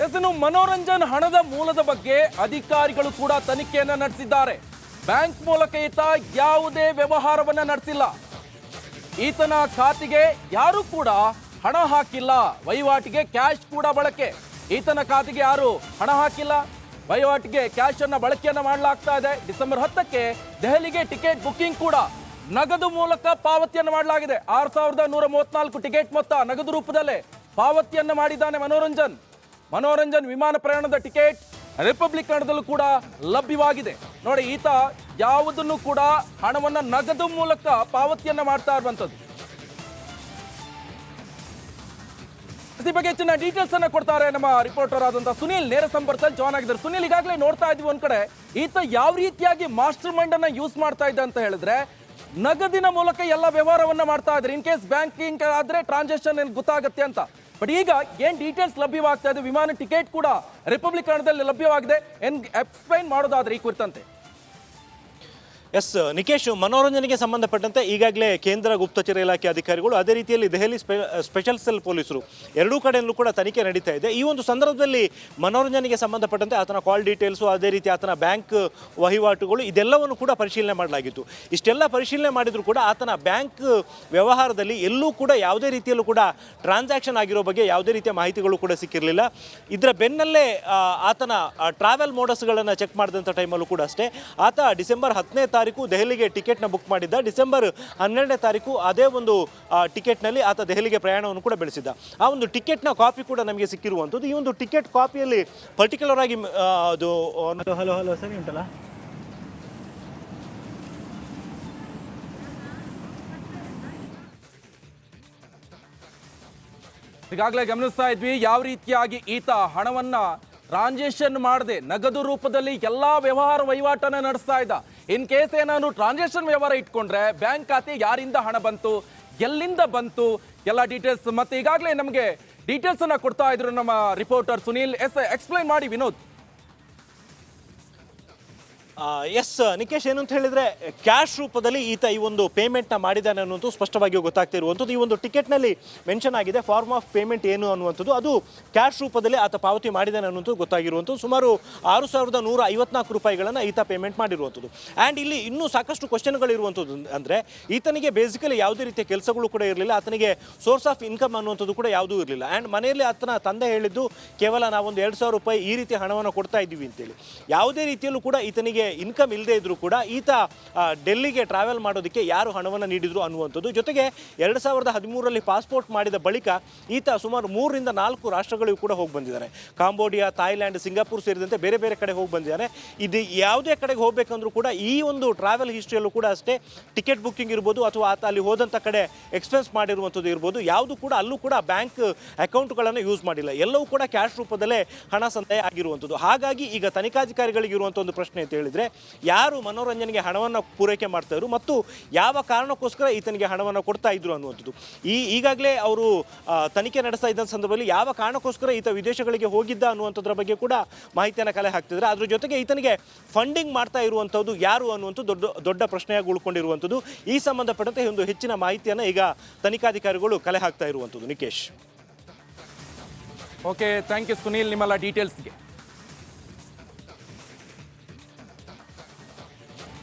ಇನ್ನು ಮನೋರಂಜನ್ ಹಣದ ಮೂಲದ ಬಗ್ಗೆ ಅಧಿಕಾರಿಗಳು ಕೂಡ ತನಿಖೆಯನ್ನ ನಡೆಸಿದ್ದಾರೆ. ಬ್ಯಾಂಕ್ ಮೂಲಕ ಈತ ಯಾವುದೇ ವ್ಯವಹಾರವನ್ನ ನಡೆಸಿಲ್ಲ. ಈತನ ಖಾತೆಗೆ ಯಾರು ಕೂಡ ಹಣ ಹಾಕಿಲ್ಲ. ವಹಿವಾಟಿಗೆ ಕ್ಯಾಶ್ ಕೂಡ ಬಳಕೆ. ಈತನ ಖಾತೆಗೆ ಯಾರು ಹಣ ಹಾಕಿಲ್ಲ. ವಹಿವಾಟಿಗೆ ಕ್ಯಾಶ್ ಅನ್ನ ಬಳಕೆಯನ್ನ ಮಾಡಲಾಗ್ತಾ ಇದೆ. ಡಿಸೆಂಬರ್ 10ಕ್ಕೆ ದೆಹಲಿಗೆ ಟಿಕೆಟ್ ಬುಕಿಂಗ್ ಕೂಡ ನಗದು ಮೂಲಕ ಪಾವತಿಯನ್ನು ಮಾಡಲಾಗಿದೆ. 6134 ಟಿಕೆಟ್ ಮೊತ್ತ ನಗದು ರೂಪದಲ್ಲೇ ಪಾವತಿಯನ್ನ ಮಾಡಿದ್ದಾನೆ ಮನೋರಂಜನ್ ವಿಮಾನ ಪ್ರಯಾಣದ ಟಿಕೆಟ್ ರಿಪಬ್ಲಿಕ್ ಕನ್ನಡದಲ್ಲೂ ಕೂಡ ಲಭ್ಯವಾಗಿದೆ. ನೋಡಿ, ಈತ ಯಾವುದನ್ನು ಕೂಡ ಹಣವನ್ನ ನಗದು ಮೂಲಕ ಪಾವತಿಯನ್ನ ಮಾಡ್ತಾ ಇರುವಂತದ್ದು. ಈ ಬಗ್ಗೆ ಹೆಚ್ಚಿನ ಡೀಟೇಲ್ಸ್ ಅನ್ನ ಕೊಡ್ತಾರೆ ನಮ್ಮ ರಿಪೋರ್ಟರ್ ಆದಂತಹ ಸುನೀಲ್. ನೇರ ಸಂಪರ್ಕದಲ್ಲಿ ಜಾಯ್ನ್ ಆಗಿದ್ದಾರೆ. ಸುನೀಲ್, ಈಗಾಗಲೇ ನೋಡ್ತಾ ಇದ್ವಿ ಒಂದ್ ಕಡೆ ಈತ ಯಾವ ರೀತಿಯಾಗಿ ಮಾಸ್ಟರ್ ಮೈಂಡ್ ಅನ್ನ ಯೂಸ್ ಮಾಡ್ತಾ ಇದ್ದ ಅಂತ ಹೇಳಿದ್ರೆ ನಗದಿನ ಮೂಲಕ ಎಲ್ಲ ವ್ಯವಹಾರವನ್ನ ಮಾಡ್ತಾ ಇದ್ದಾರೆ. ಇನ್ ಕೇಸ್ ಬ್ಯಾಂಕಿಂಗ್ ಆದ್ರೆ ಟ್ರಾನ್ಸಾಕ್ಷನ್ ಗೊತ್ತಾಗುತ್ತೆ ಅಂತ. ಬಟ್ ಈಗ ಏನ್ ಡೀಟೇಲ್ಸ್ ಲಭ್ಯವಾಗ್ತಾ ಇದೆ? ವಿಮಾನ ಟಿಕೆಟ್ ಕೂಡ ರಿಪಬ್ಲಿಕ್ ಕನ್ನಡದಲ್ಲಿ ಲಭ್ಯವಾಗಿದೆ. ಎಕ್ಸ್ಪ್ಲೈನ್ ಮಾಡೋದಾದ್ರೆ ಈ ಕುರಿತಂತೆ. ಎಸ್ ನಿಕೇಶ್, ಮನೋರಂಜನೆಗೆ ಸಂಬಂಧಪಟ್ಟಂತೆ ಈಗಾಗಲೇ ಕೇಂದ್ರ ಗುಪ್ತಚರ ಇಲಾಖೆ ಅಧಿಕಾರಿಗಳು ಅದೇ ರೀತಿಯಲ್ಲಿ ದೆಹಲಿ ಸ್ಪೆಷಲ್ ಸೆಲ್ ಪೊಲೀಸರು ಎರಡೂ ಕಡೆಯಲ್ಲೂ ಕೂಡ ತನಿಖೆ ನಡೀತಾ ಇದೆ. ಈ ಒಂದು ಸಂದರ್ಭದಲ್ಲಿ ಮನೋರಂಜನೆಗೆ ಸಂಬಂಧಪಟ್ಟಂತೆ ಆತನ ಕಾಲ್ ಡೀಟೇಲ್ಸು, ಅದೇ ರೀತಿ ಆತನ ಬ್ಯಾಂಕ್ ವಹಿವಾಟುಗಳು ಇದೆಲ್ಲವನ್ನು ಕೂಡ ಪರಿಶೀಲನೆ ಮಾಡಲಾಗಿತ್ತು. ಇಷ್ಟೆಲ್ಲ ಪರಿಶೀಲನೆ ಮಾಡಿದರೂ ಕೂಡ ಆತನ ಬ್ಯಾಂಕ್ ವ್ಯವಹಾರದಲ್ಲಿ ಎಲ್ಲೂ ಕೂಡ ಯಾವುದೇ ರೀತಿಯಲ್ಲೂ ಕೂಡ ಟ್ರಾನ್ಸಾಕ್ಷನ್ ಆಗಿರೋ ಬಗ್ಗೆ ಯಾವುದೇ ರೀತಿಯ ಮಾಹಿತಿಗಳು ಕೂಡ ಸಿಕ್ಕಿರಲಿಲ್ಲ. ಇದರ ಬೆನ್ನಲ್ಲೇ ಆತನ ಟ್ರಾವೆಲ್ ಮೋಡಸ್ಗಳನ್ನು ಚೆಕ್ ಮಾಡಿದಂಥ ಟೈಮಲ್ಲೂ ಕೂಡ ಅಷ್ಟೇ ಆತ ಡಿಸೆಂಬರ್ 10ನೇ ತಾರೀಕು ದೆಹಲಿಗೆ ಟಿಕೆಟ್ನ ಬುಕ್ ಮಾಡಿದ್ದ. ಡಿಸೆಂಬರ್ 12ನೇ ತಾರೀಕು ಅದೇ ಒಂದು ಟಿಕೆಟ್ನಲ್ಲಿ ಆತ ದೆಹಲಿಗೆ ಪ್ರಯಾಣವನ್ನು ಕೂಡ ಬೆಳೆಸಿದ್ದ. ಆ ಒಂದು ಟಿಕೆಟ್ನ ಕಾಪಿ ಕೂಡ ನಮಗೆ ಸಿಕ್ಕಿರುವಂಥದ್ದು. ಈ ಒಂದು ಟಿಕೆಟ್ ಕಾಪಿಯಲ್ಲಿ ಪರ್ಟಿಕ್ಯುಲರ್ ಆಗಿ ಅದು ಹಲೋ ಸರಿ ಉಂಟಲ್ಲ, ಈಗಾಗಲೇ ಗಮನಿಸ್ತಾ ಇದ್ವಿ ಯಾವ ರೀತಿಯಾಗಿ ಈತ ಹಣವನ್ನ ಟ್ರಾನ್ಸಾಕ್ಷನ್ ಮಾಡದೆ ನಗದು ರೂಪದಲ್ಲಿ ಎಲ್ಲಾ ವಹಿವಾಟನ್ನ ನಡೆಸ್ತಾ ಇದ್ದ. ಇನ್ ಕೇಸ್ ಏನಾದ್ರು ಟ್ರಾನ್ಸಾಕ್ಷನ್ ವ್ಯವಹಾರ ಇಟ್ಕೊಂಡ್ರೆ ಬ್ಯಾಂಕ್ ಖಾತೆ ಯಾರಿಂದ ಹಣ ಬಂತು, ಎಲ್ಲಿಂದ ಬಂತು, ಎಲ್ಲ ಡೀಟೇಲ್ಸ್ ಮತ್ತೆ ಈಗಾಗಲೇ ನಮಗೆ ಡೀಟೇಲ್ಸ್ ಅನ್ನ ಕೊಡ್ತಾ ಇದ್ರು ನಮ್ಮ ರಿಪೋರ್ಟರ್ ಸುನೀಲ್. ಎಕ್ಸ್ಪ್ಲೈನ್ ಮಾಡಿ ವಿನೋದ್. ಎಸ್ ನಿಕೇಶ್, ಏನು ಅಂತ ಹೇಳಿದ್ರೆ ಕ್ಯಾಶ್ ರೂಪದಲ್ಲಿ ಈತ ಈ ಒಂದು ಪೇಮೆಂಟ್ನ ಮಾಡಿದ್ದಾನೆ ಅನ್ನೋದು ಸ್ಪಷ್ಟವಾಗಿ ಗೊತ್ತಾಗ್ತಾ ಇರುವಂಥದ್ದು. ಈ ಒಂದು ಟಿಕೆಟ್ನಲ್ಲಿ ಮೆನ್ಷನ್ ಆಗಿದೆ ಫಾರ್ಮ್ ಆಫ್ ಪೇಮೆಂಟ್ ಏನು ಅನ್ನುವಂಥದ್ದು. ಅದು ಕ್ಯಾಶ್ ರೂಪದಲ್ಲಿ ಆತ ಪಾವತಿ ಮಾಡಿದ್ದಾನೆ ಅನ್ನೋದು ಗೊತ್ತಾಗಿರುವಂಥದ್ದು. ಸುಮಾರು 6154 ರೂಪಾಯಿಗಳನ್ನು ಈತ ಪೇಮೆಂಟ್ ಮಾಡಿರುವಂಥದ್ದು. ಆ್ಯಂಡ್ ಇಲ್ಲಿ ಇನ್ನೂ ಸಾಕಷ್ಟು ಕ್ವಶನ್ಗಳಿರುವಂಥದ್ದು. ಅಂದರೆ ಈತನಿಗೆ ಬೇಸಿಕಲಿ ಯಾವುದೇ ರೀತಿಯ ಕೆಲಸಗಳು ಕೂಡ ಇರಲಿಲ್ಲ. ಆತನಿಗೆ ಸೋರ್ಸ್ ಆಫ್ ಇನ್ಕಮ್ ಅನ್ನುವಂಥದ್ದು ಕೂಡ ಯಾವುದೂ ಇರಲಿಲ್ಲ. ಆ್ಯಂಡ್ ಮನೆಯಲ್ಲಿ ಆತನ ತಂದೆ ಹೇಳಿದ್ದು ಕೇವಲ ನಾವೊಂದು 2000 ರೂಪಾಯಿ ಈ ರೀತಿ ಹಣವನ್ನು ಕೊಡ್ತಾ ಇದ್ದೀವಿ ಅಂತೇಳಿ. ಯಾವುದೇ ರೀತಿಯಲ್ಲೂ ಕೂಡ ಈತನಿಗೆ ಇನ್ಕಮ್ ಇಲ್ಲದೆ ಇದ್ರೂ ಕೂಡ ಈತ ಡೆಲ್ಲಿಗೆ ಟ್ರಾವೆಲ್ ಮಾಡೋದಕ್ಕೆ ಯಾರು ಹಣವನ್ನು ನೀಡಿದ್ರು ಅನ್ನುವಂಥದ್ದು. ಜೊತೆಗೆ 2013ರಲ್ಲಿ ಪಾಸ್ಪೋರ್ಟ್ ಮಾಡಿದ ಬಳಿಕ ಈತ ಸುಮಾರು 3 ರಿಂದ 4 ರಾಷ್ಟ್ರಗಳಿಗೂ ಕೂಡ ಹೋಗಿ ಬಂದಿದ್ದಾನೆ. ಕಾಂಬೋಡಿಯಾ, ಥಾಯ್ಲ್ಯಾಂಡ್, ಸಿಂಗಾಪುರ್ ಸೇರಿದಂತೆ ಬೇರೆ ಬೇರೆ ಕಡೆ ಹೋಗಿ ಬಂದಿದ್ದಾನೆ. ಇದು ಯಾವುದೇ ಕಡೆಗೆ ಹೋಗಬೇಕಂದ್ರೂ ಕೂಡ ಈ ಒಂದು ಟ್ರಾವೆಲ್ ಹಿಸ್ಟ್ರಿಯಲ್ಲೂ ಕೂಡ ಅಷ್ಟೇ ಟಿಕೆಟ್ ಬುಕ್ಕಿಂಗ್ ಇರ್ಬೋದು ಅಥವಾ ಆತ ಅಲ್ಲಿ ಹೋದಂಥ ಕಡೆ ಎಕ್ಸ್ಪೆನ್ಸ್ ಮಾಡಿರುವಂಥದ್ದು ಇರ್ಬೋದು, ಯಾವುದು ಕೂಡ ಅಲ್ಲೂ ಕೂಡ ಬ್ಯಾಂಕ್ ಅಕೌಂಟ್ಗಳನ್ನು ಯೂಸ್ ಮಾಡಿಲ್ಲ. ಎಲ್ಲವೂ ಕೂಡ ಕ್ಯಾಶ್ ರೂಪದಲ್ಲೇ ಹಣ ಸಂದಾಯ ಆಗಿರುವಂಥದ್ದು. ಹಾಗಾಗಿ ಈಗ ತನಿಖಾಧಿಕಾರಿಗಳಿಗೆ ಇರುವಂಥ ಒಂದು ಪ್ರಶ್ನೆ ಅಂತ ಹೇಳಿದರೆ ಯಾರು ಮನೋರಂಜನೆಗೆ ಹಣವನ್ನು ಪೂರೈಕೆ ಮಾಡ್ತಾ ಇದ್ರು ಮತ್ತು ಯಾವ ಕಾರಣಕ್ಕೋಸ್ಕರ ಈತನಿಗೆ ಹಣವನ್ನು ಕೊಡ್ತಾ ಇದ್ರು ಅನ್ನುವಂಥದ್ದು. ಈಗಾಗಲೇ ಅವರು ತನಿಖೆ ನಡೆಸ್ತಾ ಇದ್ದ ಸಂದರ್ಭದಲ್ಲಿ ಯಾವ ಕಾರಣಕ್ಕೋಸ್ಕರ ಈತ ವಿದೇಶಗಳಿಗೆ ಹೋಗಿದ್ದ ಅನ್ನುವಂಥದ್ರ ಬಗ್ಗೆ ಕೂಡ ಮಾಹಿತಿಯನ್ನು ಕಲೆ ಹಾಕ್ತಿದ್ದಾರೆ. ಅದ್ರ ಜೊತೆಗೆ ಈತನಿಗೆ ಫಂಡಿಂಗ್ ಮಾಡ್ತಾ ಇರುವಂಥದ್ದು ಯಾರು ಅನ್ನುವಂಥದ್ದು ದೊಡ್ಡ ಪ್ರಶ್ನೆಯಾಗಿ ಉಳ್ಕೊಂಡಿರುವಂಥದ್ದು. ಈ ಸಂಬಂಧಪಟ್ಟಂತೆ ಒಂದು ಹೆಚ್ಚಿನ ಮಾಹಿತಿಯನ್ನು ಈಗ ತನಿಖಾಧಿಕಾರಿಗಳು ಕಲೆ ಹಾಕ್ತಾ ಇರುವಂಥದ್ದು. Nikesh, okay, thank you Sunil ನಿಮ್ಮೆಲ್ಲ ಡೀಟೇಲ್ಸ್ಗೆ.